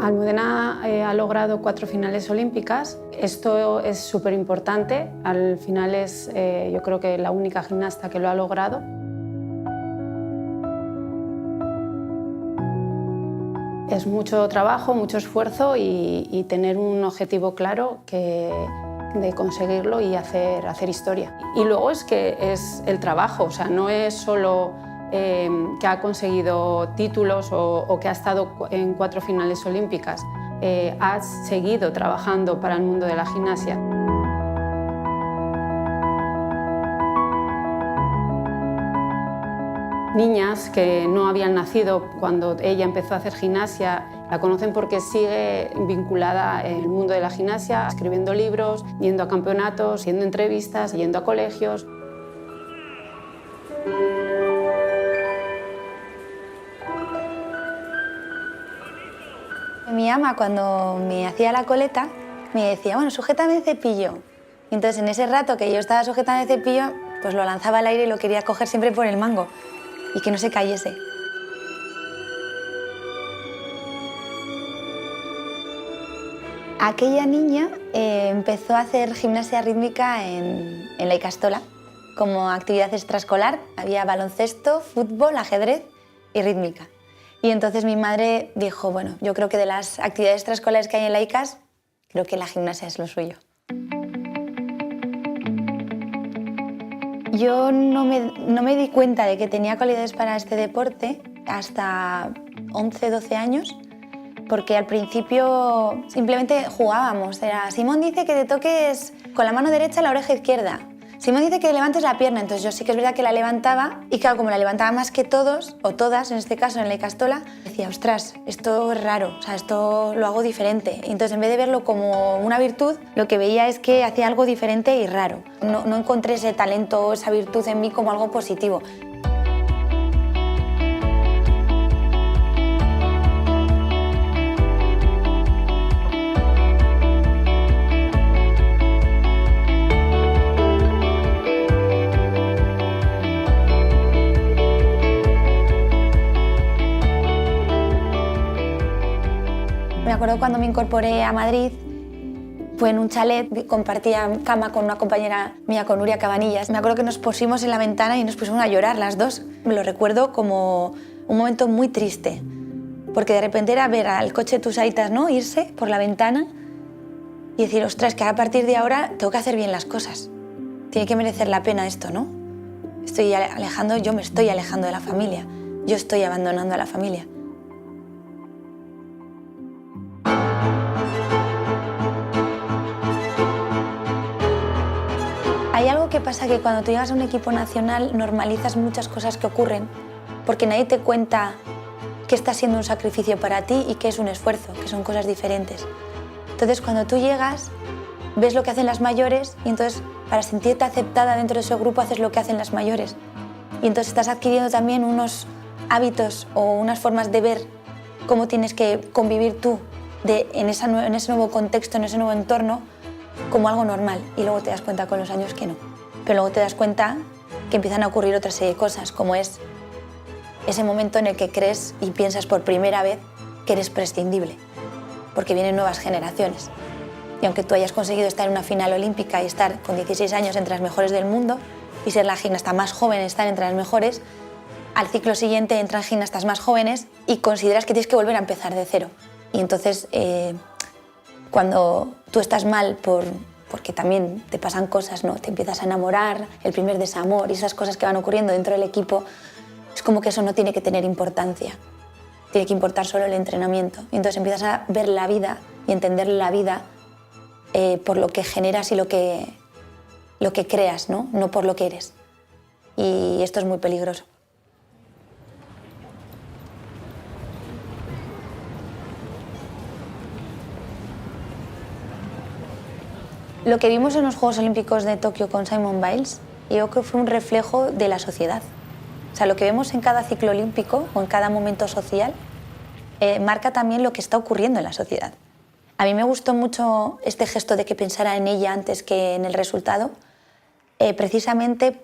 Almudena ha logrado 4 finales olímpicas. Esto es súper importante. Al final es, yo creo que la única gimnasta que lo ha logrado. Es mucho trabajo, mucho esfuerzo y tener un objetivo claro de conseguirlo y hacer historia. Y luego es que es el trabajo, o sea, no es solo que ha conseguido títulos o que ha estado en 4 finales olímpicas. Ha seguido trabajando para el mundo de la gimnasia. Niñas que no habían nacido cuando ella empezó a hacer gimnasia la conocen porque sigue vinculada en el mundo de la gimnasia, escribiendo libros, yendo a campeonatos, haciendo entrevistas, yendo a colegios. Mi ama, cuando me hacía la coleta, me decía, bueno, sujétame el cepillo. Y entonces, en ese rato que yo estaba sujetando el cepillo, pues lo lanzaba al aire y lo quería coger siempre por el mango y que no se cayese. Aquella niña empezó a hacer gimnasia rítmica en la Ikastola como actividad extraescolar. Había baloncesto, fútbol, ajedrez y rítmica. Y entonces mi madre dijo, bueno, yo creo que de las actividades extraescolares que hay en la ICAS, creo que la gimnasia es lo suyo. Yo no me di cuenta de que tenía cualidades para este deporte hasta 11, 12 años, porque al principio simplemente jugábamos. Era, Simón dice que te toques con la mano derecha la oreja izquierda. Simón dice que levantes la pierna, entonces yo sí que es verdad que la levantaba y claro, como la levantaba más que todos, o todas en este caso en la Ikastola, decía, ostras, esto es raro, o sea, esto lo hago diferente. Y entonces en vez de verlo como una virtud, lo que veía es que hacía algo diferente y raro. No encontré ese talento, esa virtud en mí como algo positivo. Me acuerdo cuando me incorporé a Madrid, fue en un chalet, compartía cama con una compañera mía, con Nuria Cabanillas. Me acuerdo que nos pusimos en la ventana y nos pusimos a llorar las dos. Me lo recuerdo como un momento muy triste, porque de repente era ver al coche de tus aitas, ¿no?, irse por la ventana y decir, ostras, que a partir de ahora tengo que hacer bien las cosas. Tiene que merecer la pena esto, ¿no? Yo me estoy alejando de la familia, yo estoy abandonando a la familia. Hay algo que pasa que cuando tú llegas a un equipo nacional normalizas muchas cosas que ocurren porque nadie te cuenta que está siendo un sacrificio para ti y que es un esfuerzo, que son cosas diferentes. Entonces cuando tú llegas ves lo que hacen las mayores y entonces para sentirte aceptada dentro de ese grupo haces lo que hacen las mayores. Y entonces estás adquiriendo también unos hábitos o unas formas de ver cómo tienes que convivir tú en ese nuevo contexto, en ese nuevo entorno, como algo normal, y luego te das cuenta con los años que no. Pero luego te das cuenta que empiezan a ocurrir otra serie de cosas, como es ese momento en el que crees y piensas por primera vez que eres prescindible, porque vienen nuevas generaciones. Y aunque tú hayas conseguido estar en una final olímpica y estar con 16 años entre las mejores del mundo y ser la gimnasta más joven en estar entre las mejores, al ciclo siguiente entran gimnastas más jóvenes y consideras que tienes que volver a empezar de cero. Y entonces, cuando tú estás mal porque también te pasan cosas, ¿no?, te empiezas a enamorar, el primer desamor y esas cosas que van ocurriendo dentro del equipo, es como que eso no tiene que tener importancia, tiene que importar solo el entrenamiento. Y entonces empiezas a ver la vida y entender la vida por lo que generas y lo que creas, ¿no?, no por lo que eres. Y esto es muy peligroso. Lo que vimos en los Juegos Olímpicos de Tokio con Simone Biles, yo creo que fue un reflejo de la sociedad. O sea, lo que vemos en cada ciclo olímpico o en cada momento social marca también lo que está ocurriendo en la sociedad. A mí me gustó mucho este gesto de que pensara en ella antes que en el resultado, precisamente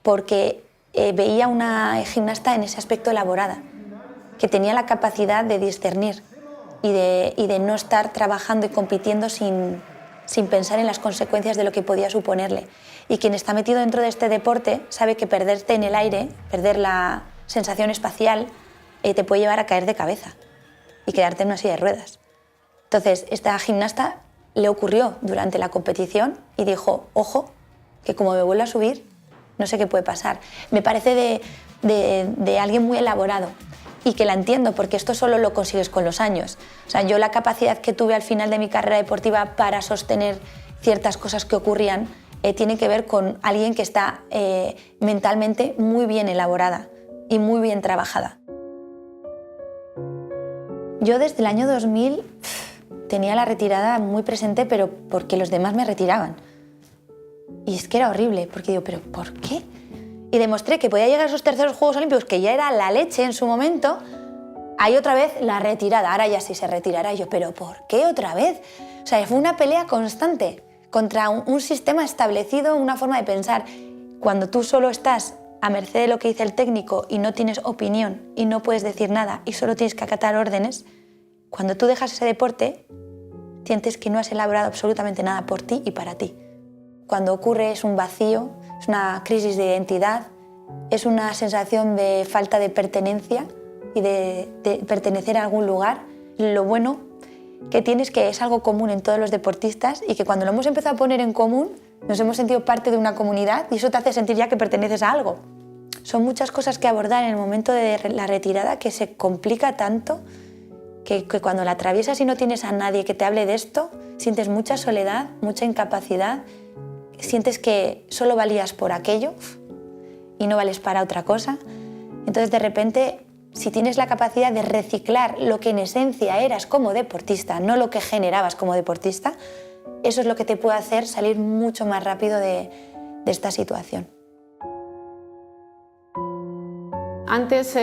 porque veía una gimnasta en ese aspecto elaborada, que tenía la capacidad de discernir y de no estar trabajando y compitiendo sin pensar en las consecuencias de lo que podía suponerle. Y quien está metido dentro de este deporte sabe que perderte en el aire, perder la sensación espacial, te puede llevar a caer de cabeza y quedarte en una silla de ruedas. Entonces, esta gimnasta le ocurrió durante la competición y dijo, ojo, que como me vuelva a subir, no sé qué puede pasar. Me parece de alguien muy elaborado y que la entiendo, porque esto solo lo consigues con los años. O sea, yo la capacidad que tuve al final de mi carrera deportiva para sostener ciertas cosas que ocurrían tiene que ver con alguien que está mentalmente muy bien elaborada y muy bien trabajada. Yo desde el año 2000 tenía la retirada muy presente, pero porque los demás me retiraban. Y es que era horrible, porque digo, ¿pero por qué? Y demostré que podía llegar a esos terceros Juegos Olímpicos, que ya era la leche en su momento. Ahí otra vez la retirada, ahora ya sí se retirará. Y yo, ¿pero por qué otra vez? O sea, fue una pelea constante contra un sistema establecido, una forma de pensar. Cuando tú solo estás a merced de lo que dice el técnico y no tienes opinión y no puedes decir nada y solo tienes que acatar órdenes, cuando tú dejas ese deporte, sientes que no has elaborado absolutamente nada por ti y para ti. Cuando ocurre es un vacío, es una crisis de identidad, es una sensación de falta de pertenencia y de pertenecer a algún lugar. Lo bueno que tiene es que es algo común en todos los deportistas y que cuando lo hemos empezado a poner en común nos hemos sentido parte de una comunidad y eso te hace sentir ya que perteneces a algo. Son muchas cosas que abordar en el momento de la retirada que se complica tanto que cuando la atraviesas y no tienes a nadie que te hable de esto, sientes mucha soledad, mucha incapacidad, sientes que solo valías por aquello y no vales para otra cosa. Entonces, de repente, si tienes la capacidad de reciclar lo que en esencia eras como deportista, no lo que generabas como deportista, eso es lo que te puede hacer salir mucho más rápido de esta situación. Antes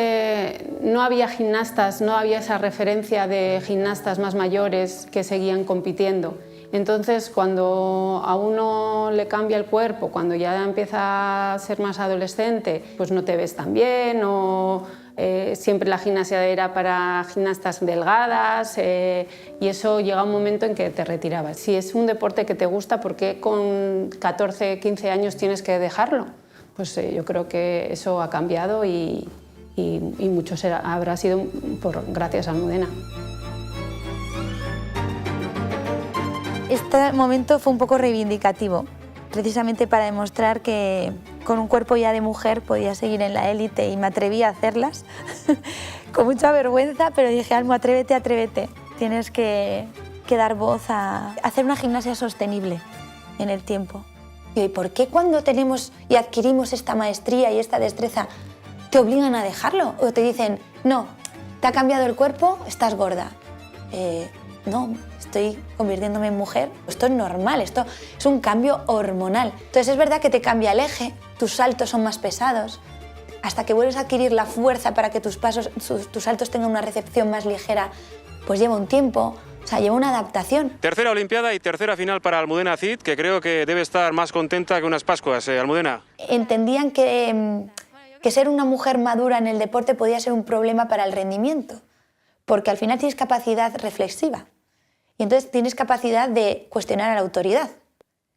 no había gimnastas, no había esa referencia de gimnastas más mayores que seguían compitiendo. Entonces, cuando a uno le cambia el cuerpo, cuando ya empieza a ser más adolescente, pues no te ves tan bien o siempre la gimnasia era para gimnastas delgadas y eso llega un momento en que te retirabas. Si es un deporte que te gusta, ¿por qué con 14, 15 años tienes que dejarlo? Pues yo creo que eso ha cambiado y mucho habrá sido gracias a Almudena. Este momento fue un poco reivindicativo, precisamente para demostrar que con un cuerpo ya de mujer podía seguir en la élite y me atreví a hacerlas con mucha vergüenza, pero dije, Almo, atrévete, atrévete. Tienes que dar voz a hacer una gimnasia sostenible en el tiempo. ¿Y por qué cuando tenemos y adquirimos esta maestría y esta destreza te obligan a dejarlo? O te dicen, no, te ha cambiado el cuerpo, estás gorda. No, estoy convirtiéndome en mujer. Esto es normal, esto es un cambio hormonal. Entonces es verdad que te cambia el eje, tus saltos son más pesados, hasta que vuelves a adquirir la fuerza para que tus saltos tengan una recepción más ligera, pues lleva un tiempo. O sea, lleva una adaptación. Tercera Olimpiada y tercera final para Almudena Cid, que creo que debe estar más contenta que unas Pascuas, Almudena. Entendían que ser una mujer madura en el deporte podía ser un problema para el rendimiento, porque al final tienes capacidad reflexiva y entonces tienes capacidad de cuestionar a la autoridad,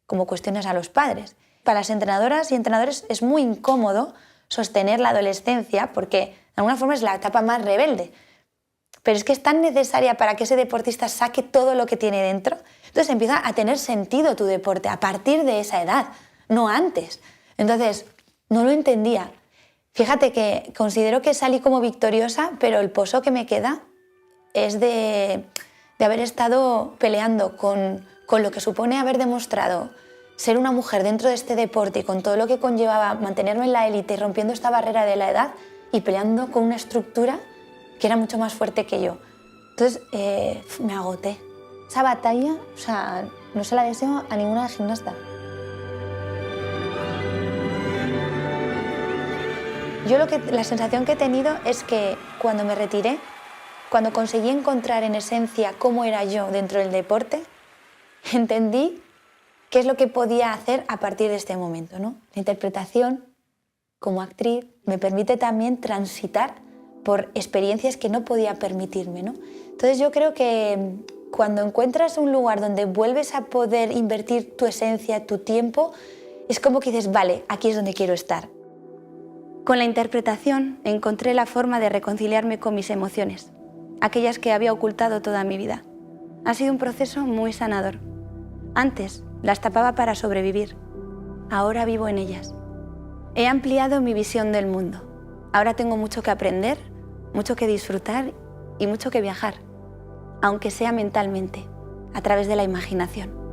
como cuestionas a los padres. Para las entrenadoras y entrenadores es muy incómodo sostener la adolescencia porque de alguna forma es la etapa más rebelde. Pero es que es tan necesaria para que ese deportista saque todo lo que tiene dentro. Entonces empieza a tener sentido tu deporte a partir de esa edad, no antes. Entonces, no lo entendía. Fíjate que considero que salí como victoriosa, pero el pozo que me queda es de haber estado peleando con lo que supone haber demostrado ser una mujer dentro de este deporte y con todo lo que conllevaba mantenerme en la élite y rompiendo esta barrera de la edad y peleando con una estructura que era mucho más fuerte que yo. Entonces me agoté. Esa batalla, o sea, no se la deseo a ninguna gimnasta. Yo la sensación que he tenido es que cuando me retiré, cuando conseguí encontrar en esencia cómo era yo dentro del deporte, entendí qué es lo que podía hacer a partir de este momento, ¿no? La interpretación como actriz me permite también transitar por experiencias que no podía permitirme, ¿no? Entonces yo creo que cuando encuentras un lugar donde vuelves a poder invertir tu esencia, tu tiempo, es como que dices, vale, aquí es donde quiero estar. Con la interpretación encontré la forma de reconciliarme con mis emociones, aquellas que había ocultado toda mi vida. Ha sido un proceso muy sanador. Antes las tapaba para sobrevivir, ahora vivo en ellas. He ampliado mi visión del mundo. Ahora tengo mucho que aprender, mucho que disfrutar y mucho que viajar, aunque sea mentalmente, a través de la imaginación.